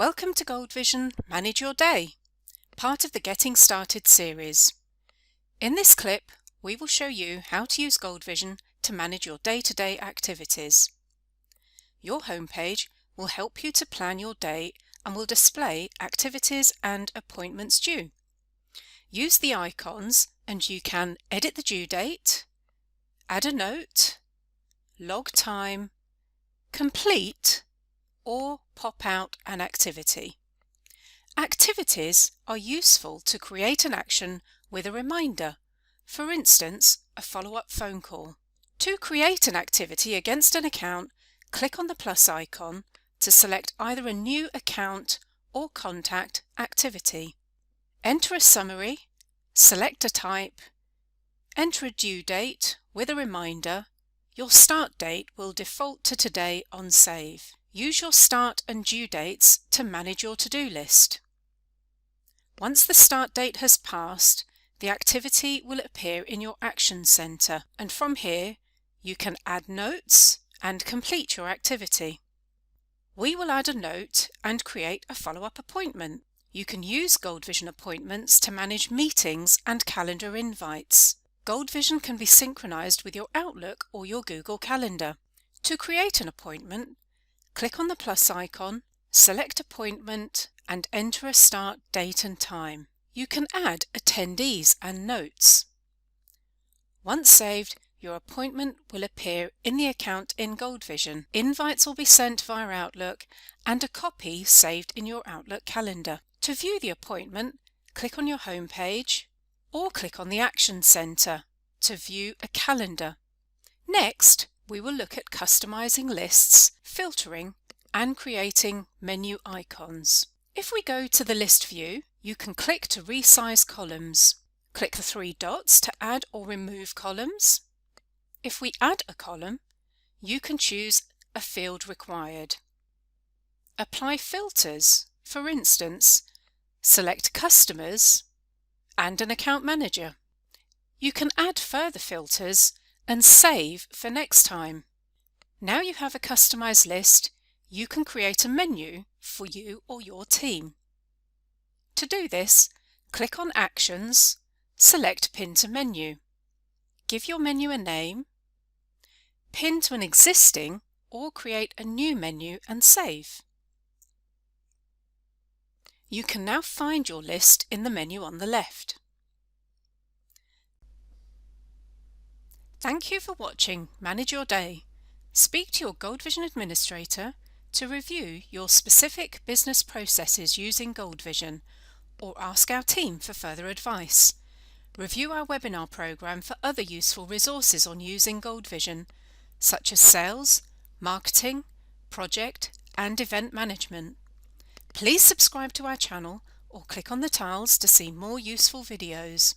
Welcome to GoldVision Manage Your Day, part of the Getting Started series. In this clip, we will show you how to use GoldVision to manage your day-to-day activities. Your homepage will help you to plan your day and will display activities and appointments due. Use the icons and you can edit the due date, add a note, log time, complete, or pop out an activity. Activities are useful to create an action with a reminder, for instance, a follow-up phone call. To create an activity against an account, click on the plus icon to select either a new account or contact activity. Enter a summary, select a type, enter a due date with a reminder. Your start date will default to today on save. Use your start and due dates to manage your to-do list. Once the start date has passed, the activity will appear in your Action Center, and from here you can add notes and complete your activity. We will add a note and create a follow-up appointment. You can use GoldVision appointments to manage meetings and calendar invites. GoldVision can be synchronized with your Outlook or your Google Calendar. To create an appointment, click on the plus icon, select Appointment and enter a start date and time. You can add attendees and notes. Once saved, your appointment will appear in the account in GoldVision. Invites will be sent via Outlook and a copy saved in your Outlook calendar. To view the appointment, click on your home page or click on the Action Center to view a calendar. Next, we will look at customizing lists, filtering, and creating menu icons. If we go to the list view, you can click to resize columns. Click the three dots to add or remove columns. If we add a column, you can choose a field required. Apply filters. For instance, select customers and an account manager. You can add further filters and save for next time. Now you have a customized list, you can create a menu for you or your team. To do this, click on Actions, select Pin to Menu. Give your menu a name, pin to an existing or create a new menu and save. You can now find your list in the menu on the left. Thank you for watching Manage Your Day. Speak to your GoldVision administrator to review your specific business processes using GoldVision, or ask our team for further advice. Review our webinar program for other useful resources on using GoldVision, such as sales, marketing, project and event management. Please subscribe to our channel or click on the tiles to see more useful videos.